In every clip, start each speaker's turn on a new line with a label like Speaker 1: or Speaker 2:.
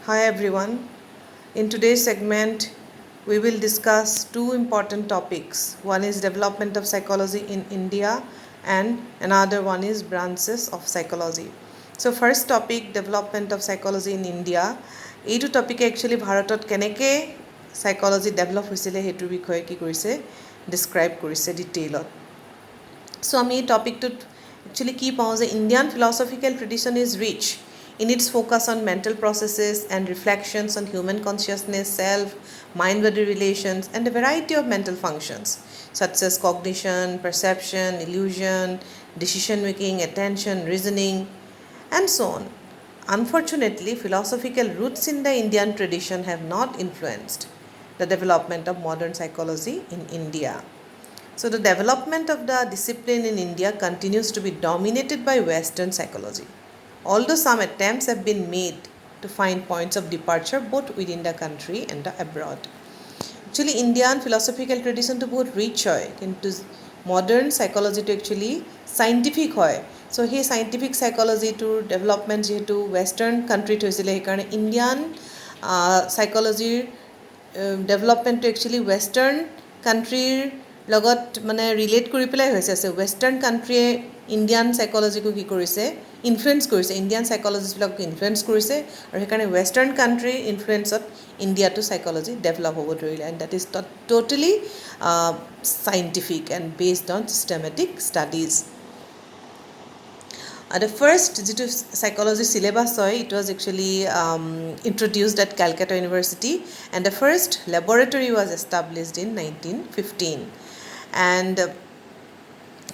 Speaker 1: Hi everyone. In today's segment, we will discuss two important topics. One is development of psychology in India and another one is branches of psychology. So first topic, development of psychology in India. এইটো টপিকে actually ভাৰতত কেনেকৈ সাইকলজি develop হৈছিলে সেইটোৰ বিষয়ে কি কৰিছে describe কৰিছে ডিটেইলত চ' আমি এই টপিকটোত একচুৱেলি কি পাওঁ যে Indian philosophical tradition is rich in its focus on mental processes and reflections on human consciousness, self, mind-body relations, and a variety of mental functions such as cognition, perception, illusion, decision-making, attention, reasoning, and so on. Unfortunately, philosophical roots in the Indian tradition have not influenced the development of modern psychology in India. So the development of the discipline in India continues to be dominated by Western psychology. Although some attempts have been made to find points of departure both within the country and abroad. Actually, Indian philosophical tradition to both rich hoy, kintu modern psychology to actually scientific hoy. So here scientific psychology to development jehetu Western country to hoisile hekarone Indian psychology development to actually Western country লগত মানে relate কৰি পেলাই হৈছে আছে western কাণ্ট্ৰিয়ে Indian সাইকলজিকো কি কৰিছে influence কৰিছে Indian সাইকলজিষ্টবিলাকক influence কৰিছে আৰু সেইকাৰণে ৱেষ্টাৰ্ণ কাণ্ট্ৰিৰ ইনফ্লুৱেঞ্চত ইণ্ডিয়াটো সাইকলজি ডেভেলপ হ'ব ধৰিলে and that is totally scientific and based on systematic studies The first যিটো psychology syllabus হয় it was actually introduced at Calcutta University and the first laboratory was established in 1915 and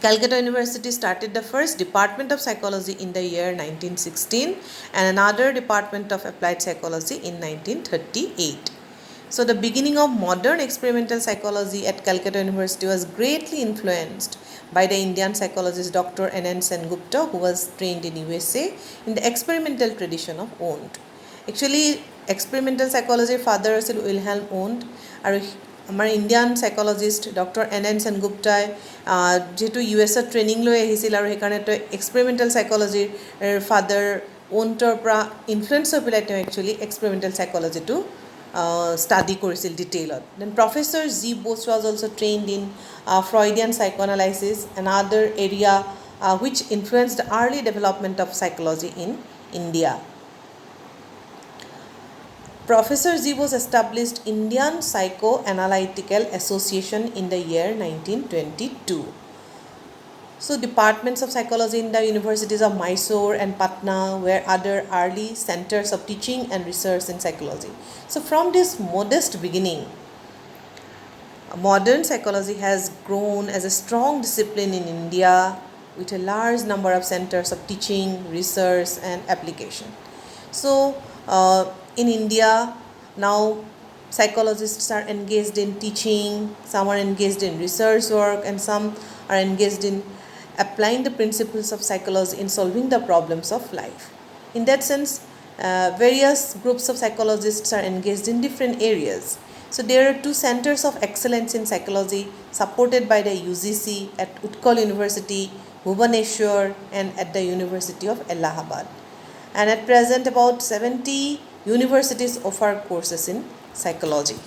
Speaker 1: Calcutta University started the first department of psychology in the year 1916 and another department of applied psychology in 1938. So the beginning of modern experimental psychology at Calcutta University was greatly influenced by the Indian psychologist Dr. N.N. Sengupta, who was trained in USA in the experimental tradition of Wundt. Actually, experimental psychology father was Wilhelm Wundt, and our Indian psychologist Dr. N.N. Sengupta, যেহেতু USA training লৈ আহিছিল আৰু সেইকাৰণে তো experimental psychology father Wundতৰ পৰা influence হৈ পেলাই তেওঁ একচুৱেলি এক্সপেৰিমেণ্টেল psychology study কৰিছিল ডিটেইলত then Professor Z. Bose was also trained in Freudian psychoanalysis, another area which influenced the early development of psychology in India. Professor Z. Bose established Indian Psychoanalytical Association in the year 1922. So departments of psychology in the universities of Mysore and Patna were other early centers of teaching and research in psychology. So from this modest beginning, modern psychology has grown as a strong discipline in India with a large number of centers of teaching, research and application. So in India now psychologists are engaged in teaching, some are engaged in research work and some are engaged in applying the principles of psychology in solving the problems of life. In that sense, various groups of psychologists are engaged in different areas. So there are two centers of excellence in psychology supported by the UGC at Utkal University, Bhubaneswar and at the University of Allahabad. And at present about 70 universities offer courses in psychology.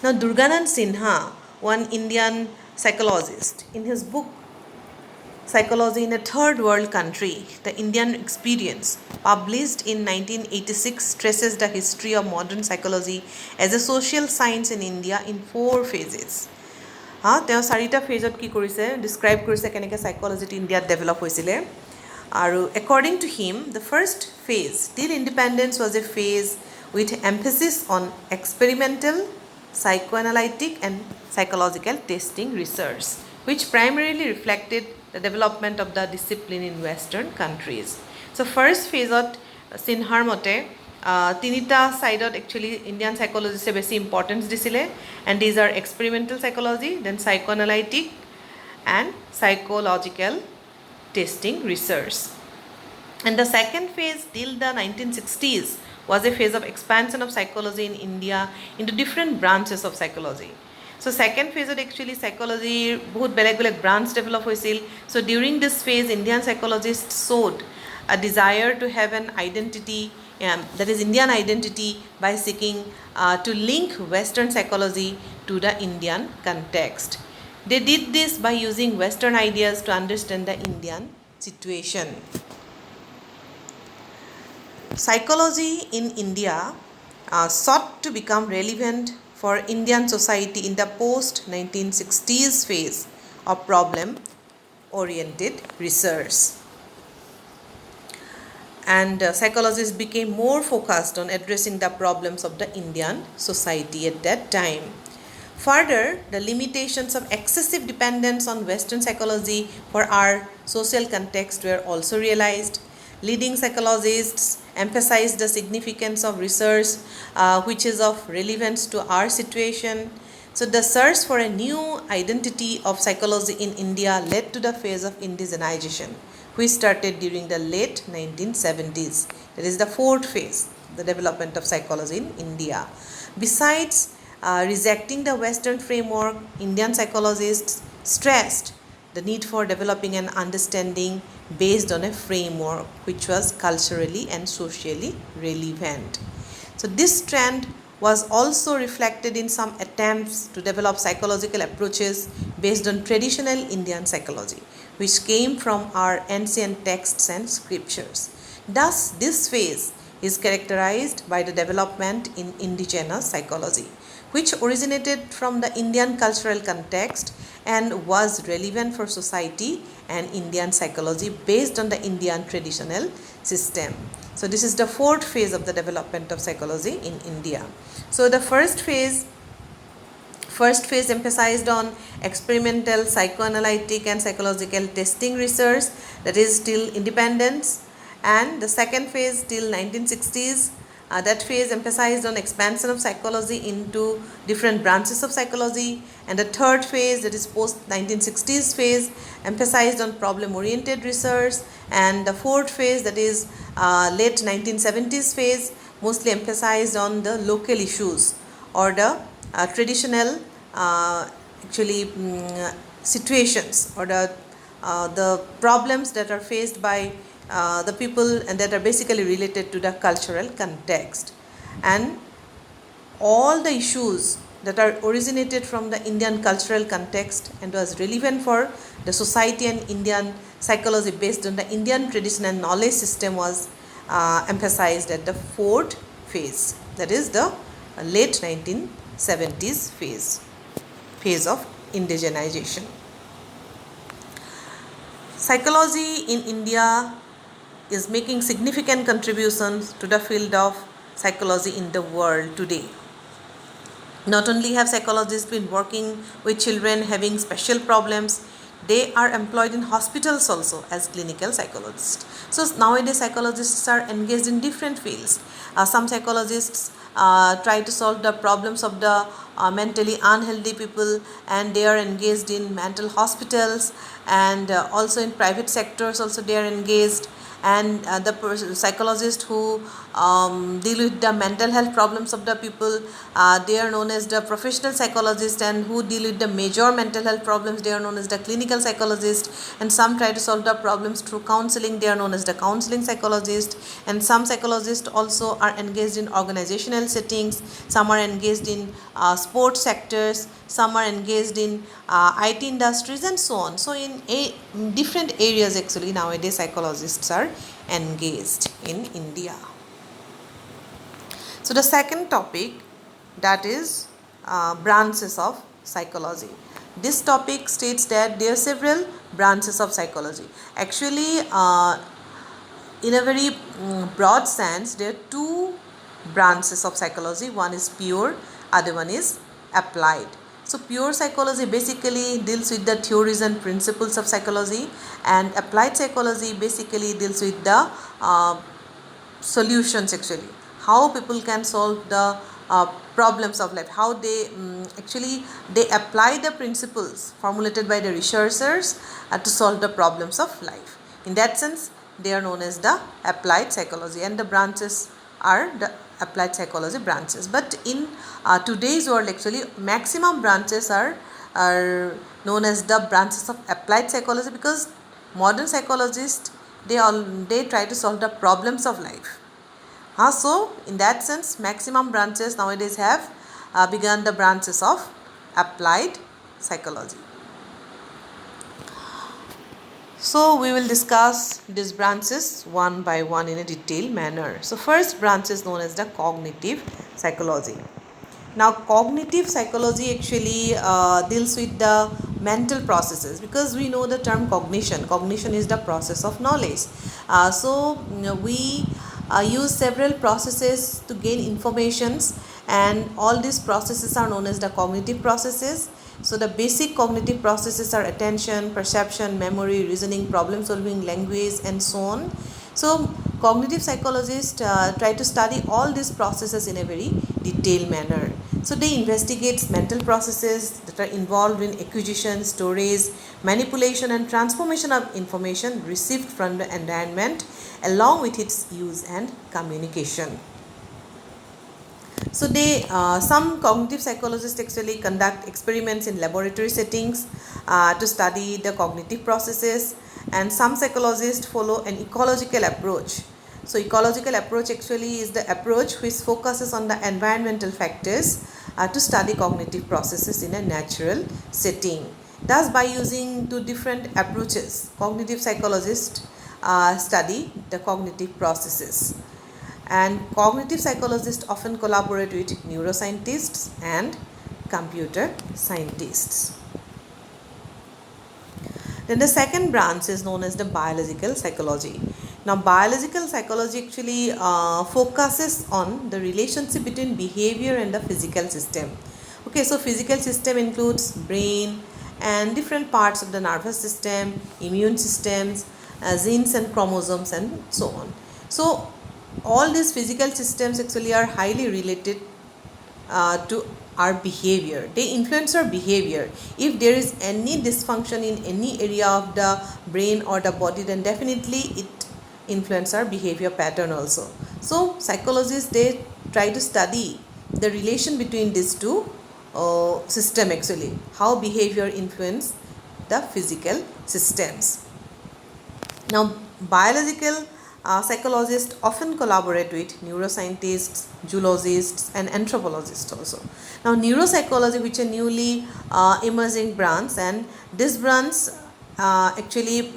Speaker 1: Now Durganand Sinha, one Indian psychologist, in his book Psychology in a Third World Country, The Indian Experience, published in 1986, stresses the history of modern psychology as a social science in India in 4 phases. তেওঁ 4টা ফেজত কি কৰিছে ডিসক্ৰাইব কৰিছে কেনেকৈ psychology ইণ্ডিয়াত develop হৈছিলে আৰু according to him the first phase till independence was a phase with emphasis on experimental, psychoanalytic and psychological testing research, which primarily reflected the development of the discipline in Western countries. So first phase of Sinhar mote tinita side actually Indian psychology besi importance disile and these are experimental psychology, then psychoanalytic and psychological testing research. And the second phase till the 1960s was a phase of expansion of psychology in India into different branches of psychology. So second phase actually psychology bahut beleg branch develop hoisil. So during this phase Indian psychologists showed a desire to have an identity, that is Indian identity, by seeking to link Western psychology to the Indian context. They did this by using Western ideas to understand the Indian situation. Psychology in India sought to become relevant for Indian society in the post 1960s phase of problem oriented research. And psychologists became more focused on addressing the problems of the Indian society at that time. Further, the limitations of excessive dependence on Western psychology for our social context were also realized. Leading psychologists emphasized the significance of research which is of relevance to our situation. So the search for a new identity of psychology in India led to the phase of indigenization, which started during the late 1970s. That is the fourth phase, the development of psychology in India. Besides rejecting the Western framework, Indian psychologists stressed the need for developing an understanding based on a framework which was culturally and socially relevant. So this trend was also reflected in some attempts to develop psychological approaches based on traditional Indian psychology, which came from our ancient texts and scriptures. Thus, this phase is characterized by the development in indigenous psychology, which originated from the Indian cultural context and was relevant for society and Indian psychology based on the Indian traditional system. So this is the fourth phase of the development of psychology in India. So the first phase emphasized on experimental psychoanalytic and psychological testing research, that is till independence, and the second phase till 1960s. That phase emphasized on expansion of psychology into different branches of psychology, and the third phase, that is post 1960s phase, emphasized on problem oriented research, and the fourth phase, that is late 1970s phase, mostly emphasized on the local issues or the traditional situations or the problems that are faced by the people and that are basically related to the cultural context. And all the issues that are originated from the Indian cultural context and was relevant for the society and Indian psychology based on the Indian traditional knowledge system was emphasized at the fourth phase, that is the late 1970s phase of indigenization. Psychology in India is making significant contributions to the field of psychology in the world today. Not only have psychologists been working with children having special problems, they are employed in hospitals also as clinical psychologists. So nowadays psychologists are engaged in different fields. Some psychologists try to solve the problems of the mentally unhealthy people, and they are engaged in mental hospitals, and also in private sectors also they are engaged. And the psychologists who deal with the mental health problems of the people, they are known as the professional psychologists, and who deal with the major mental health problems, they are known as the clinical psychologist. And some try to solve the problems through counseling, they are known as the counseling psychologist. And some psychologists also are engaged in organizational settings, some are engaged in sports sectors, some are engaged in IT industries, and so on. So in different areas actually nowadays psychologists are engaged in India. So the second topic, that is branches of psychology. This topic states that there are several branches of psychology. Actually, in a very broad sense, there are two branches of psychology. One is pure, other one is applied. So pure psychology basically deals with the theories and principles of psychology, and applied psychology basically deals with the solutions, actually how people can solve the problems of life, how they they apply the principles formulated by the researchers to solve the problems of life. In that sense, they are known as the applied psychology, and the branches are the applied psychology branches. But in today's world, actually maximum branches are known as the branches of applied psychology, because modern psychologists they try to solve the problems of life. So in that sense, maximum branches nowadays have begun the branches of applied psychology. So we will discuss these branches one by one in a detailed manner. So first branch is known as the cognitive psychology. Now cognitive psychology actually deals with the mental processes, because we know the term cognition. Cognition is the process of knowledge. We use several processes to gain informations, and all these processes are known as the cognitive processes. So the basic cognitive processes are attention, perception, memory, reasoning, problem solving, language, and so on. So cognitive psychologists try to study all these processes in a very detailed manner. So they investigate mental processes that are involved in acquisition, storage, manipulation, and transformation of information received from the environment, along with its use and communication. So some cognitive psychologists actually conduct experiments in laboratory settings to study the cognitive processes, and some psychologists follow an ecological approach. So ecological approach actually is the approach which focuses on the environmental factors to study cognitive processes in a natural setting. Thus, by using two different approaches, cognitive psychologists study the cognitive processes. And cognitive psychologists often collaborate with neuroscientists and computer scientists. Then the second branch is known as the biological psychology. Now biological psychology actually focuses on the relationship between behavior and the physical system. Okay, so physical system includes brain and different parts of the nervous system, immune systems, genes and chromosomes, and so on. So all these physical systems actually are highly related to our behavior. They influence our behavior. If there is any dysfunction in any area of the brain or the body, then definitely it influences our behavior pattern also. So psychologists, they try to study the relation between these two systems actually, how behavior influence the physical systems. Now biological psychologists often collaborate with neuroscientists, zoologists, and anthropologists also. Now neuropsychology, which is a newly emerging branch, and this branch actually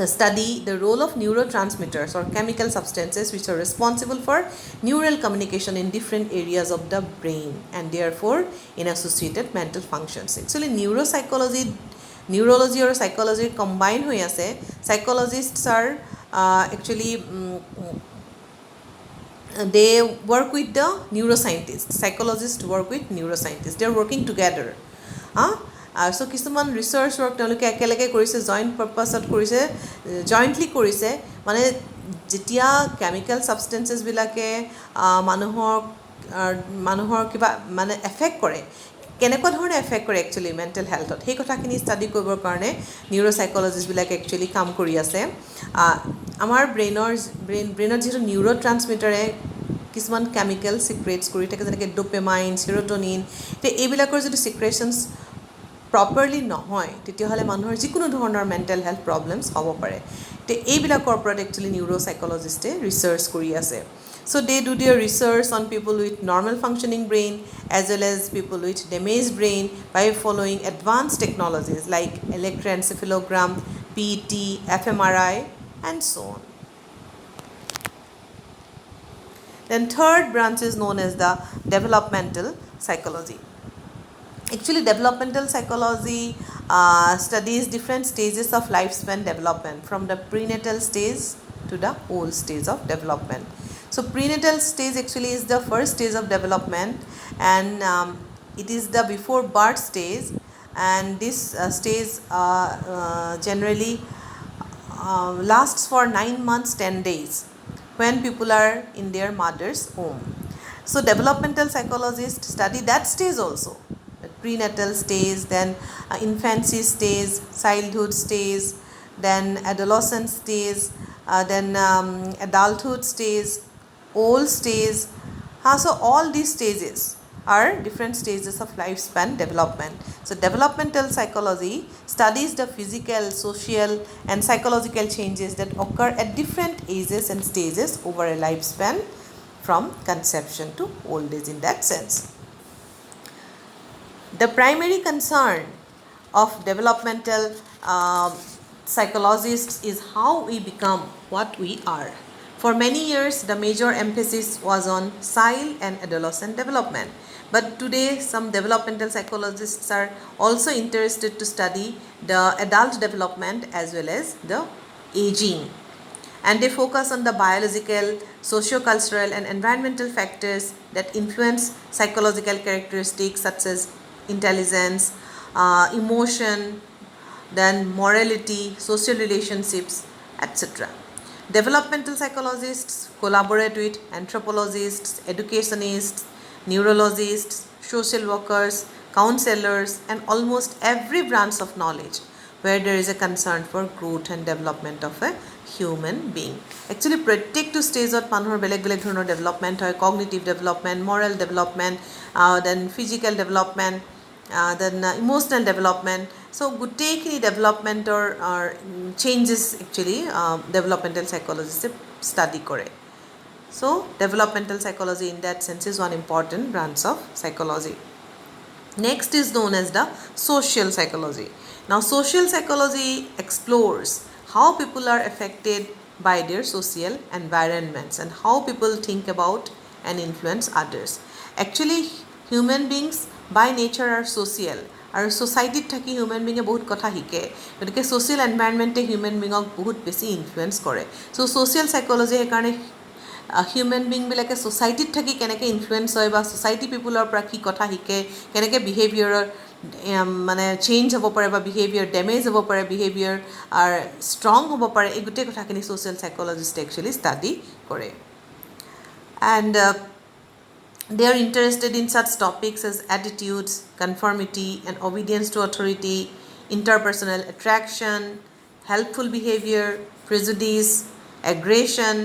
Speaker 1: study the role of neurotransmitters or chemical substances which are responsible for neural communication in different areas of the brain, and therefore in associated mental functions. Actually neuropsychology, neurology or psychology combined হৈ আছে. Psychologists are actually they work with the neuroscientists. Psychologists work with neuroscientists. They are working together. So কিছুমান research work তেওঁলোকে একেলগে কৰিছে, joint পাৰ্পাছত কৰিছে, জইণ্টলি কৰিছে. মানে যেতিয়া কেমিকেল ছাবষ্টেঞ্চেছবিলাকে মানুহৰ কিবা মানে এফেক্ট কৰে, কেনেকুৱা ধৰণে এফেক্ট কৰে একচুৱেলি মেণ্টেল হেল্থত, সেই কথাখিনি ষ্টাডি কৰিবৰ কাৰণে নিউৰ'চাইকলজিষ্টবিলাকে একচুৱেলি কাম কৰি আছে. আমাৰ ব্ৰেইনত যিহেতু নিউৰ' ট্ৰান্সমিটাৰে কিছুমান কেমিকেল ছিক্ৰেটছ কৰি থাকে, যেনেকৈ ডোপেমাইন, চেৰ'টনিন, এতিয়া এইবিলাকৰ যদি ছিক্ৰেশ্যনছ প্ৰপাৰলি নহয়, তেতিয়াহ'লে মানুহৰ যিকোনো ধৰণৰ মেণ্টেল হেল্থ প্ৰব্লেমছ হ'ব পাৰে. তে এইবিলাকৰ ওপৰত একচুৱেলি নিউৰ'চাইকলজিষ্টে ৰিচাৰ্চ কৰি আছে. So they do their research on people with normal functioning brain as well as people with damaged brain by following advanced technologies like electroencephalogram, PET, fMRI, and so on. Then third branch is known as the developmental psychology. Actually developmental psychology studies different stages of lifespan development, from the prenatal stage to the old stage of development. So prenatal stage actually is the first stage of development, and it is the before birth stage, and this stage generally lasts for 9 months 10 days when people are in their mother's womb. So developmental psychologists study that stage also, the prenatal stage, then infancy stage, childhood stage, then adolescent stage, then adulthood stage, old stage. So all these stages are different stages of lifespan development. So developmental psychology studies the physical, social and psychological changes that occur at different ages and stages over a lifespan from conception to old age in that sense. The primary concern of developmental psychologists is how we become what we are. For many years, the major emphasis was on child and adolescent development. But today, some developmental psychologists are also interested to study the adult development as well as the aging. And they focus on the biological, socio-cultural and environmental factors that influence psychological characteristics such as intelligence, emotion, then morality, social relationships, etc. Developmental psychologists collaborate with anthropologists, educationists, neurologists, social workers, counselors, and almost every branch of knowledge where there is a concern for growth and development of a human being. Actually, প্ৰত্যেকটো ষ্টেজত মানুহৰ বেলেগ বেলেগ ধৰণৰ development হয়, cognitive development, Morrell development, দেন physical development, দেন emotional development. চ' গোটেইখিনি ডেভেলপমেণ্টৰ changes actually developmental চাইক'লজিষ্টে study কৰে. So developmental psychology in that sense is one important branch of psychology. Next is known as the social psychology. Now social psychology explores how people are affected by their social environments and how people think about and influence others. Actually human beings by nature are social. আৰু ছ'চাইটিত থাকি human বিঙে বহুত কথা শিকে, গতিকে social এনভাইৰনমেণ্টে human বিঙক বহুত বেছি influence কৰে. চ' ছ'চিয়েল চাইক'লজি সেইকাৰণে হিউমেন বিংবিলাকে ছ'চাইটিত থাকি কেনেকৈ ইনফ্লুৱেঞ্চ হয় বা ছ'চাইটি পিপুলৰ পৰা কি কথা শিকে, কেনেকৈ বিহেভিয়াৰৰ মানে চেঞ্জ হ'ব পাৰে বা বিহেভিয়াৰ ডেমেজ হ'ব পাৰে, বিহেভিয়াৰ ষ্ট্ৰং হ'ব পাৰে, এই গোটেই কথাখিনি ছ'চিয়েল চাইক'লজিষ্টে একচুৱেলি ষ্টাডি কৰে. And they are interested in such topics as attitudes, conformity and obedience to authority, interpersonal attraction, helpful behavior, prejudice, aggression,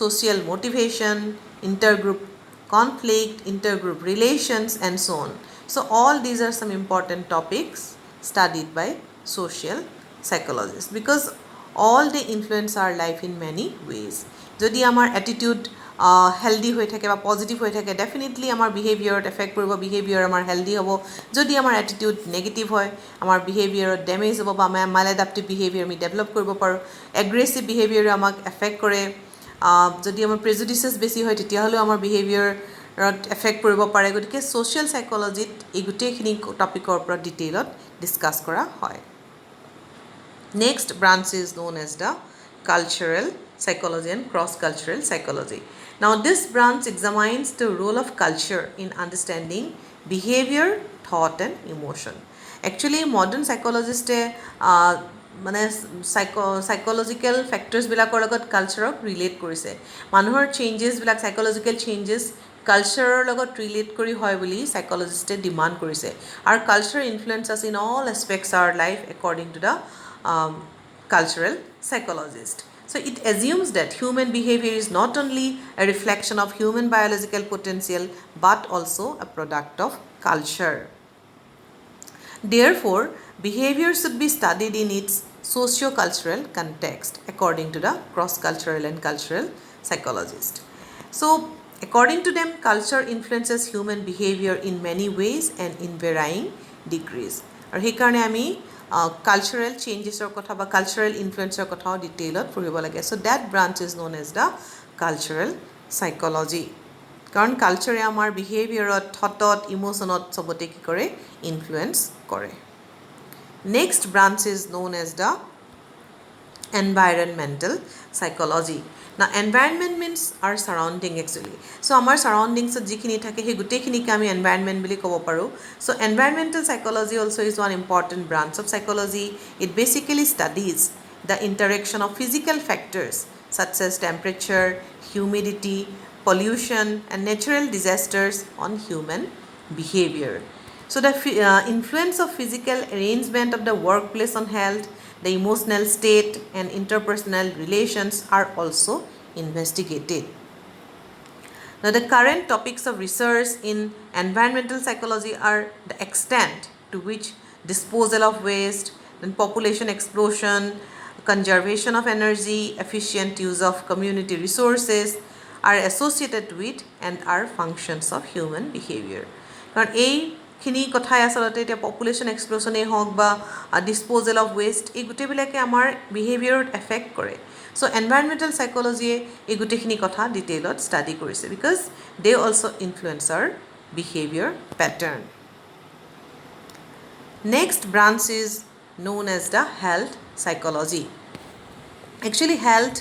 Speaker 1: social motivation, intergroup conflict, intergroup relations and so on. So all these are some important topics studied by social psychologists because all they influence our life in many ways. যদি আমাৰ attitude healthy হৈ থাকে বা positive হৈ থাকে, definitely আমাৰ বিহেভিয়াৰত effect কৰিব, behaviour আমাৰ হেল্ডি হ'ব. যদি আমাৰ এটিটিউড নেগেটিভ হয়, আমাৰ বিহেভিয়াৰত ডেমেজ হ'ব বা মালএডাপ্টিভ বিহেভিয়াৰ আমি ডেভেলপ কৰিব পাৰোঁ. এগ্ৰেছিভ বিহেভিয়াৰে আমাক এফেক্ট কৰে. যদি আমাৰ প্ৰেজুডিচেছ বেছি হয় তেতিয়াহ'লেও আমাৰ বিহেভিয়াৰত এফেক্ট কৰিব পাৰে. গতিকে ছ'চিয়েল চাইক'লজিত এই গোটেইখিনি টপিকৰ ওপৰত ডিটেইলত ডিছকাছ কৰা হয়. Next branch is known as the cultural psychology and cross-cultural psychology. Now this branch examines the role of culture in understanding behavior, thought and emotion. Actually modern psychologists মানে psychological ফেক্টৰ্ছবিলাকৰ লগত কালচাৰক relate কৰিছে. মানুহৰ চেঞ্জেছবিলাক psychological changes কালচাৰৰ লগত relate কৰি হয় বুলি চাইক'লজিষ্টে demand কৰিছে. আৰু culture influence as in all aspects our life according to the cultural psychologist. So it assumes that human behavior is not only a reflection of human biological potential but also a product of culture. Therefore, behavior should be studied in its socio-cultural context according to the cross-cultural and cultural psychologist. So according to them, culture influences human behavior in many ways and in varying degrees. আৰু সেইকাৰণে আমি cultural চেঞ্জেছৰ কথা বা cultural ইনফ্লুৱেঞ্চৰ কথাও ডিটেইলত পঢ়িব লাগে. So' that branch is known as the cultural psychology. কাৰণ কালচাৰে আমাৰ বিহেভিয়াৰত, থটত, ইম'চনত চবতে কি কৰে, ইনফ্লুৱেঞ্চ কৰে. Next branch is known as the environmental psychology. Now environment means our surrounding actually. So আমাৰ surroundings যিখিনি থাকে সেই গোটেইখিনিকে আমি environment বুলি ক'ব পাৰোঁ. So environmental psychology also is one important branch of psychology. It basically studies the interaction of physical factors such as temperature, humidity, pollution and natural disasters on human behavior. So the influence of physical arrangement of the workplace on health, the emotional state and interpersonal relations are also investigated. Now, the current topics of research in environmental psychology are the extent to which disposal of waste, then population explosion, conservation of energy, efficient use of community resources are associated with and are functions of human behavior. কাৰণ এইখিনি কথাই আচলতে এতিয়া population এক্সপ্ল'শ্যনেই হওক বা disposal of west এই গোটেইবিলাকে আমাৰ বিহেভিয়াৰত এফেক্ট কৰে। চ' এনভাইৰনমেণ্টেল চাইক'লজিয়ে এই গোটেইখিনি কথা ডিটেইলত ষ্টাডি কৰিছে because they also' influence our behaviour pattern. Next branch is known as the health psychology. Actually, health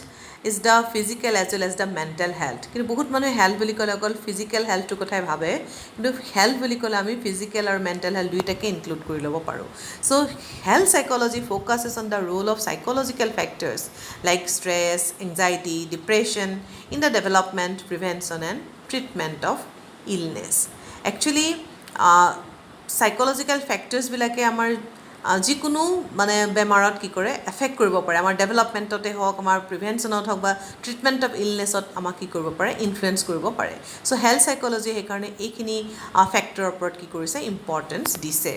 Speaker 1: is the physical as well as the mental health. কিন্তু বহুত মানুহে হেল্থ বুলি ক'লে অকল ফিজিকেল হেল্থটোৰ কথাই ভাবে, কিন্তু হেল্থ বুলি ক'লে আমি ফিজিকেল আৰু মেণ্টেল হেল্থ দুইটাকে ইনক্লুড কৰি ল'ব পাৰোঁ। So' health psychology focuses on the role of psychological factors like stress, anxiety, depression in the development, prevention and treatment of illness. Actually psychological ফেক্টৰ্ছবিলাকে আমাৰ যিকোনো মানে বেমাৰত কি কৰে এফেক্ট কৰিব পাৰে, আমাৰ ডেভেলপমেণ্টতে হওক, আমাৰ প্ৰিভেনশ্যনত হওক বা ট্ৰিটমেণ্ট অফ ইলনেছত আমাক কি কৰিব পাৰে ইনফ্লুৱেঞ্চ কৰিব পাৰে। চ' হেল্থ চাইক'লজিয়ে সেইকাৰণে এইখিনি ফেক্টৰৰ ওপৰত কি কৰিছে ইম্পৰ্টেঞ্চ দিছে।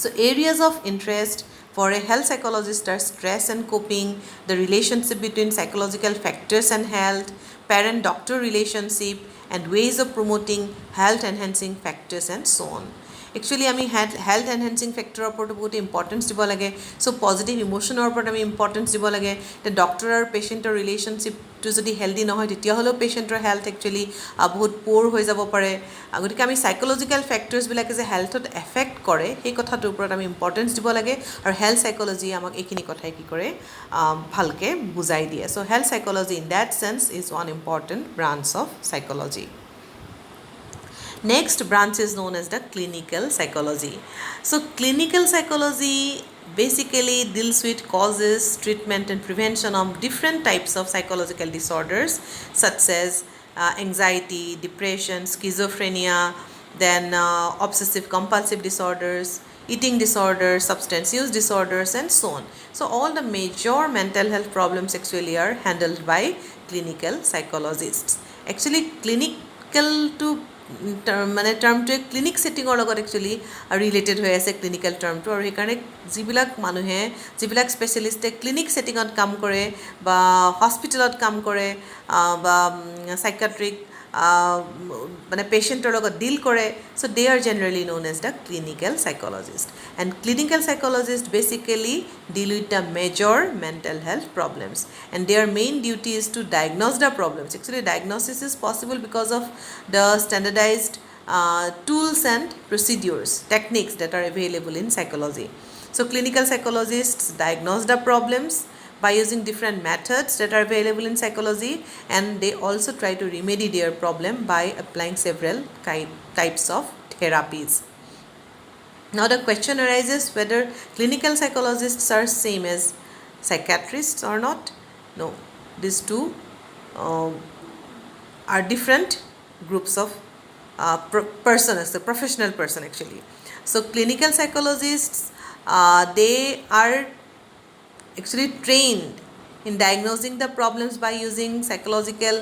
Speaker 1: চ' areas of interest for a health psychologist are stress and coping, the relationship between psychological factors and health, parent-doctor relationship, and ways of promoting health-enhancing factors and so on. Actually আমি health এনহেঞ্চিং ফেক্টৰৰ ওপৰতো বহুত importance দিব লাগে। চ' positive ইম'শ্যনৰ ওপৰত আমি importance দিব লাগে। এতিয়া ডক্টৰ আৰু পেচেণ্টৰ ৰিলেশ্যনশ্বিপটো যদি হেল্ডি নহয় তেতিয়াহ'লেও পেচেণ্টৰ হেল্থ একচুৱেলি বহুত প'ৰ হৈ যাব পাৰে। গতিকে আমি চাইক'লজিকেল ফেক্টৰ্ছবিলাকে যে হেল্থত এফেক্ট কৰে সেই কথাটোৰ ওপৰত আমি ইম্পৰ্টেঞ্চ দিব লাগে, আৰু হেল্থ চাইক'লজিয়ে আমাক এইখিনি কথাই কি কৰে ভালকৈ বুজাই দিয়ে। So' health psychology in that sense is one important branch of psychology. Next branch is known as the clinical psychology. So clinical psychology basically deals with causes, treatment and prevention of different types of psychological disorders such as anxiety, depression, schizophrenia, then obsessive compulsive disorders, eating disorders, substance use disorders and so on. So all the major mental health problems actually are handled by clinical psychologists. Actually clinical to মানে টাৰ্মটোৱে clinic ছেটিঙৰ লগত actually related হৈ আছে clinical টাৰ্মটো, আৰু সেইকাৰণে যিবিলাক স্পেচিয়েলিষ্টে clinic ছেটিঙত কাম কৰে বা হস্পিটেলত কাম কৰে বা চাইকাট্ৰিক মানে পেচেণ্টৰ লগত ডিল কৰে, চ' দে আৰ generally known as the clinical psychologist. And clinical psychologists basically deal with the major mental health problems, and their main duty is to diagnose the problems. Actually diagnosis is possible because of the standardized tools and procedures, techniques that are available in psychology. So clinical psychologists diagnose the problems by using different methods that are available in psychology, and they also try to remedy their problem by applying several types of therapies. Now the question arises whether clinical psychologists are same as psychiatrists or not. No, these two are different groups of persons, the professional person actually. So clinical psychologists, they are actually trained in diagnosing the problems by using psychological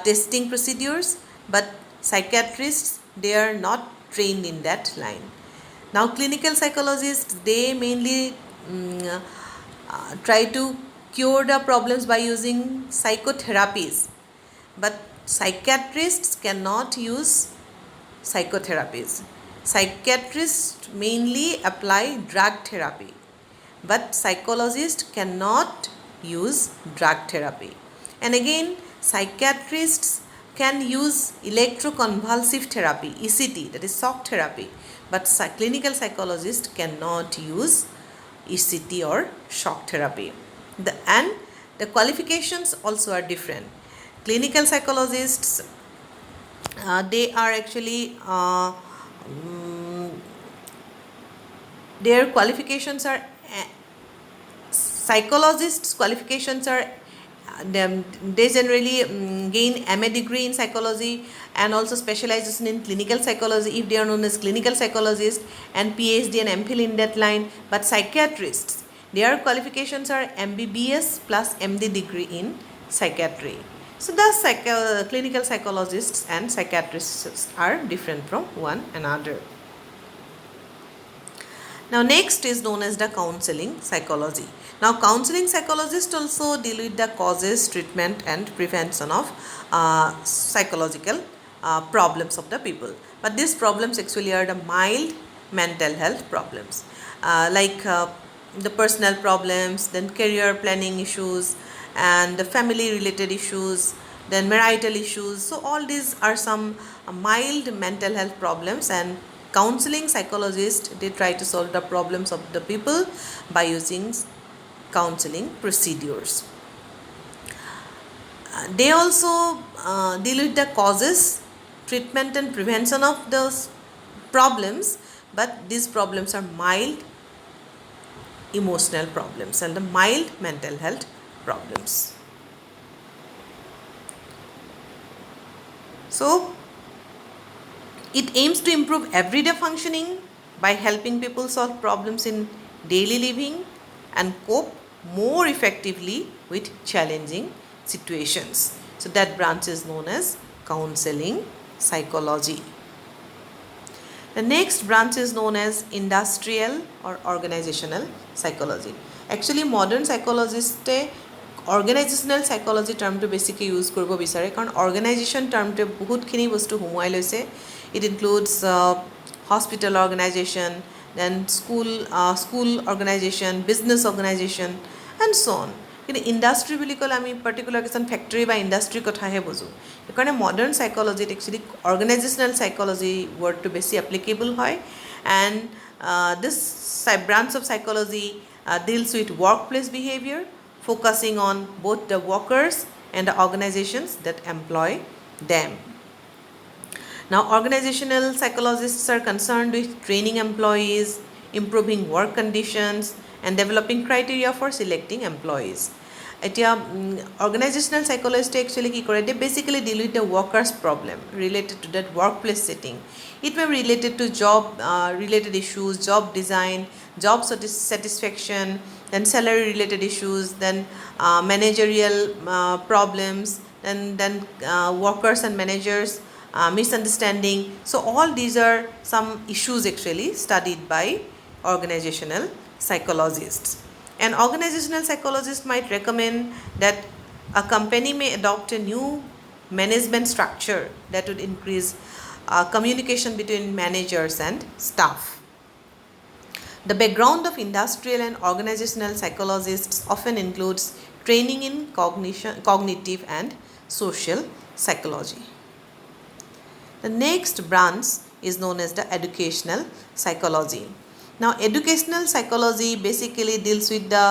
Speaker 1: testing procedures, but psychiatrists, they are not trained in that line. Now clinical psychologists, they mainly try to cure the problems by using psychotherapies, but psychiatrists cannot use psychotherapies. Psychiatrists mainly apply drug therapy, but psychologists cannot use drug therapy. And again, psychiatrists can use electroconvulsive therapy, ECT, that is shock therapy, but clinical psychologists cannot use ECT or shock therapy. And the qualifications also are different. Clinical psychologists, they are actually their qualifications are psychologists' qualifications are they generally gain MA degree in psychology and also specialization in clinical psychology if they are known as clinical psychologists, and PhD and MPhil in that line. But psychiatrists, their qualifications are MBBS plus MD degree in psychiatry. So the clinical psychologists and psychiatrists are different from one another. Now next is known as the counseling psychology. Now counseling psychologists also deal with the causes, treatment and prevention of psychological problems of the people. But these problems actually are the mild mental health problems, like the personal problems, then career planning issues, and the family related issues, then marital issues. So all these are some mild mental health problems, and counseling psychologists, they try to solve the problems of the people by using counseling procedures. They also deal with the causes, treatment and prevention of those problems, but these problems are mild emotional problems and the mild mental health problems. So it aims to improve everyday functioning by helping people solve problems in daily living and cope more effectively with challenging situations. So that branch is known as counseling psychology. The next branch is known as industrial or organizational psychology. Actually modern psychologists organizational psychology termটো বেছিকৈ use কৰিব বিচাৰে, কাৰণ organisation টাৰ্মটোৱে বহুতখিনি বস্তু সোমোৱাই লৈছে. It includes hospital organization, then school organization, business organization and so on. কিন্তু industry বুলি ক'লে আমি পাৰ্টিকুলাৰ কিছুমান ফেক্টৰী বা ইণ্ডাষ্ট্ৰিৰ কথাহে বুজোঁ. সেইকাৰণে মডাৰ্ণ চাইকলজিত একচুৱেলি অৰ্গেনাইজেশ্যনেল চাইকলজি ৱৰ্ডটো বেছি এপ্লিকেবল হয়. And this branch of psychology deals with workplace behavior, focusing on both the workers and the organizations that employ them. Now organizational psychologists are concerned with training employees, improving work conditions and developing criteria for selecting employees. এতিয়া organizational psychologists actually কি কৰে, they basically deal with the workers problem related to that workplace setting. It may be related to job related issues, job design, job satisfaction, then salary related issues, then managerial problems, then workers and managers misunderstanding. So all these are some issues actually studied by organizational psychologists. An organizational psychologist might recommend that a company may adopt a new management structure that would increase communication between managers and staff. The background of industrial and organizational psychologists often includes training in cognitive and social psychology. The next branch is known as the educational psychology. Now educational psychology basically deals with the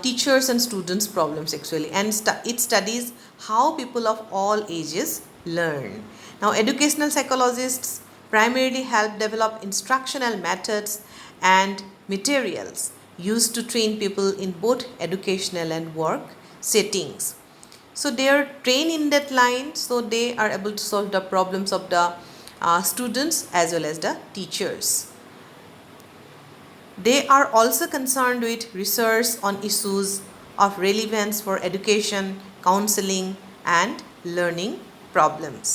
Speaker 1: teachers and students problems actually, and it studies how people of all ages learn. Now educational psychologists primarily help develop instructional methods and materials used to train people in both educational and work settings. So they are trained in that line, so they are able to solve the problems of the students as well as the teachers. They are also concerned with research on issues of relevance for education, counseling and learning problems.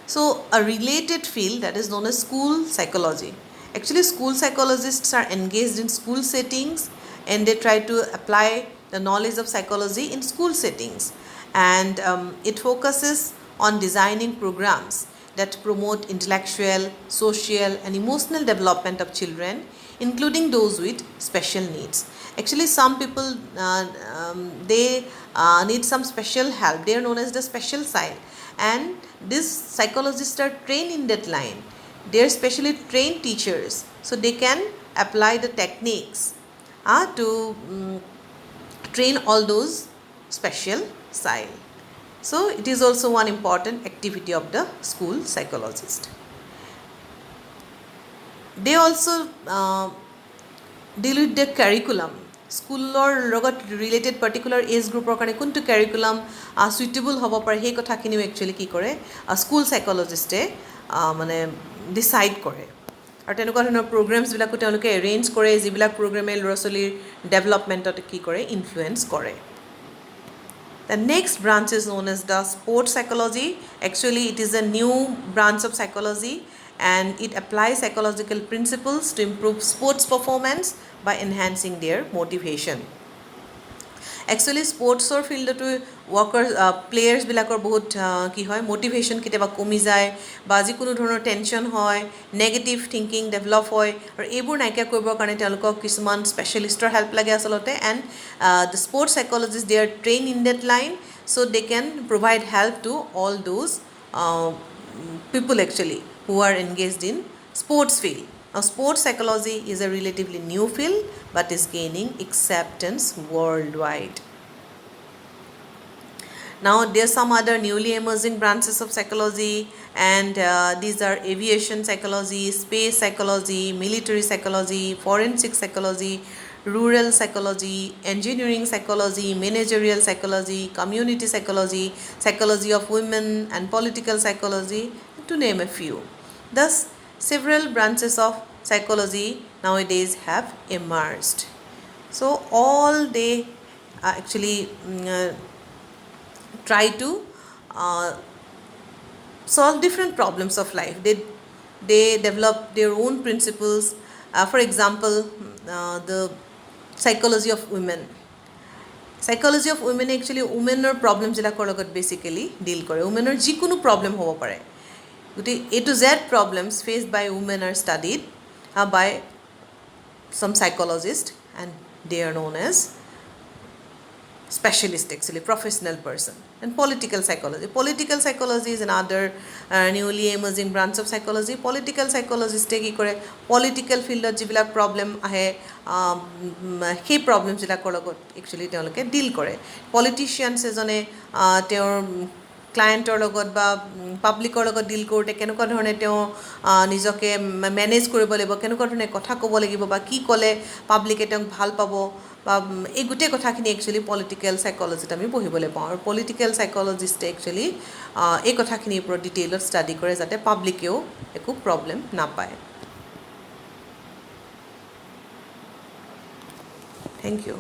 Speaker 1: So a related field that is known as school psychology. Actually school psychologists are engaged in school settings and they try to apply the knowledge of psychology in school settings, and it focuses on designing programs that promote intellectual, social and emotional development of children, including those with special needs. Actually some people they need some special help. They are known as the special child, and these psychologists are trained in that line. They are specially trained teachers, so they can apply the techniques to train all those special child. So it is also one important activity of the school psychologist. They also deal with the curriculum. স্কুলৰ লগত related particular age গ্ৰুপৰ কাৰণে কোনটো curriculum suitable হ'ব পাৰে সেই কথাখিনিও actually কি কৰে, স্কুল চাইকলজিষ্টে মানে ডিচাইড কৰে. আৰু তেনেকুৱা ধৰণৰ প্ৰগ্ৰেমছবিলাকো তেওঁলোকে এৰেঞ্জ কৰে, যিবিলাক প্ৰগ্ৰেমে ল'ৰা ছোৱালীৰ ডেভেলপমেণ্টত কি কৰে, ইনফ্লুৱেঞ্চ কৰে. The next branch is known as the sports psychology. Actually, it is a new branch of psychology and it applies psychological principles to improve sports performance by enhancing their motivation. Actually, sportsৰ ফিল্ডতো প্লেয়াৰ্ছবিলাকৰ বহুত কি হয় motivation কেতিয়াবা কমি যায় বা যিকোনো ধৰণৰ tension হয়, নেগেটিভ থিংকিং ডেভেলপ হয় আৰু এইবোৰ নাইকিয়া কৰিবৰ কাৰণে তেওঁলোকক কিছুমান স্পেচিয়েলিষ্টৰ হেল্প লাগে আচলতে and the sports psychologist they are train in that line so' they can provide help to all those people actually who are engaged in sports field. Now, sports psychology is a relatively new field but is gaining acceptance worldwide. Now, there are some other newly emerging branches of psychology and these are aviation psychology, space psychology, military psychology, forensic psychology, rural psychology, engineering psychology, managerial psychology, community psychology, psychology of women and political psychology, to name a few. Thus, several branches of psychology nowadays have emerged. So, all they actually try to solve different problems of life. They develop their own principles. For example, the psychology of women. Psychology of women actually womenৰ প্ৰব্লেমবিলাকৰ লগত basically deal কৰে. womenৰ যিকোনো problem হ'ব পাৰে. গতিকে A to Z problems faced by women are studied by some psychologists and they are known as specialist actually, professional person. And political psychology. Political psychology is another newly emerging branch of psychology. Political psychologist কি কৰে political fieldত যিবিলাক problem আহে সেই প্ৰব্লেমবিলাকৰ লগত actually তেওঁলোকে deal কৰে. পলিটিচিয়ানছ এজনে তেওঁৰ ক্লায়েণ্টৰ লগত বা পাব্লিকৰ লগত ডিল কৰোঁতে কেনেকুৱা ধৰণে তেওঁ নিজকে মেনেজ কৰিব লাগিব, কেনেকুৱা ধৰণে কথা ক'ব লাগিব বা কি ক'লে পাব্লিকে তেওঁক ভাল পাব বা এই গোটেই কথাখিনি একচুৱেলি পলিটিকেল সাইকলজিত আমি পঢ়িবলৈ পাওঁ আৰু পলিটিকেল সাইকলজিষ্টে একচুৱেলি এই কথাখিনিৰ ওপৰত ডিটেইলত ষ্টাডি কৰে যাতে পাব্লিকেও একো প্ৰব্লেম নাপায়. Thank you.